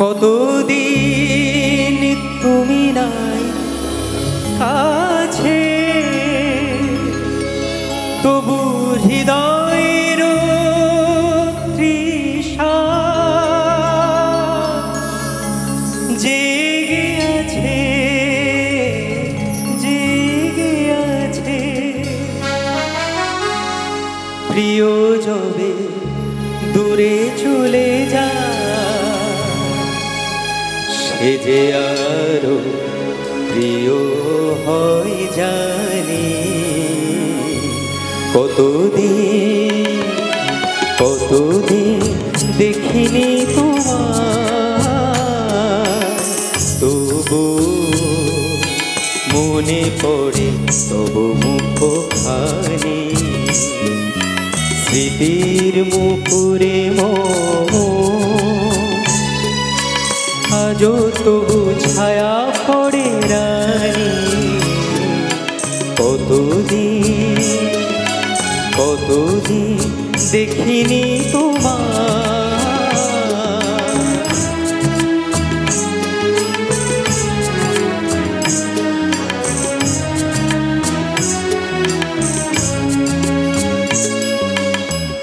কতদিন তুমি নাই কাছে, তবু হৃদয়ের তৃষা জেগে আছে, জেগে আছে। প্রিয় যবে দূরে চলে যায়, সে যে আরো প্রিয় হয় জানি। কতদিন দেখিনি তোমার, তবু মনে পড়ে তবু মুখখানি। স্মৃতির মুখরে আজও তবু ছায়া পড়ে রানী। কতদিন দেখিনি তোমার।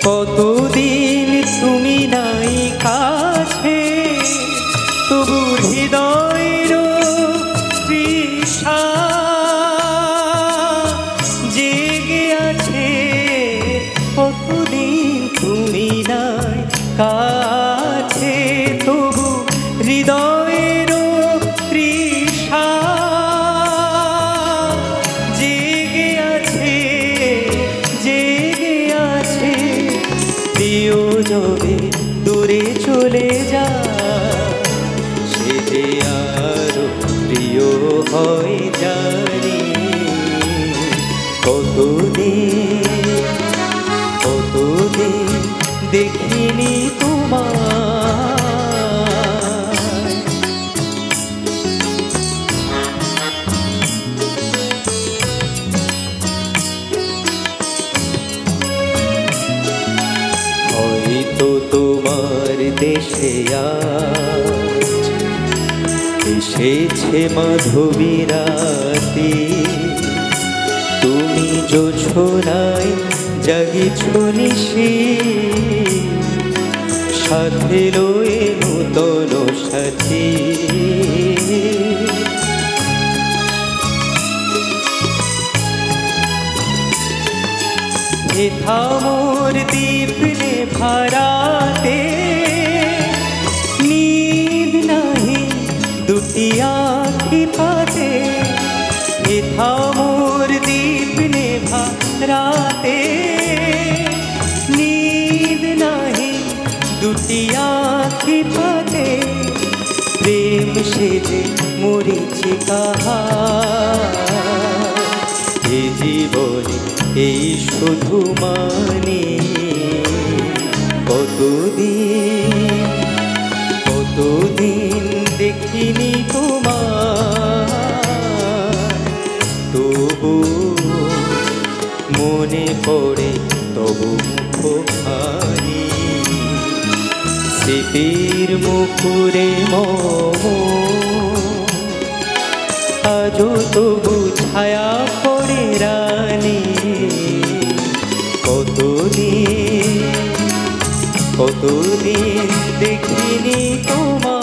কতদিন তুমি নাই কাছে, তবু হৃদয়ের তৃষা জেগে আছে। কতদিন তুমি নাই কাছে, তবু হৃদয়ের তৃষা জেগে আছে, জেগে আছে। প্রিয় যবে দূরে চলে যায়, সে যে আরো প্রিয় হয় জানি। কতদিন দেখিনি তোমার। হয়তো তোমার দেশে আজ এসেছে মাধবী রাতে, তুমি জোছনায় জাগিছ নিশি, সাথে লয়ে নূতন সাথী। হেথা মোর দীপ নেভারাতে, নীদ নাহি দুটি আঁখি পাতে। হেথা মোর দীপ নেভারাতে, নীদ নাহি দুটি আঁখি পাতে। প্রেম সেজে মরিচিকা এ জীবনে এই শুধু মানে। কতদিন দেখিনি তোমার, তবু মনে পড়ে তবু মুখখানি। স্মৃতির মুখরে আজও তবু ছায়া পড়ে রানী। কতদিন দেখিনি তোমার।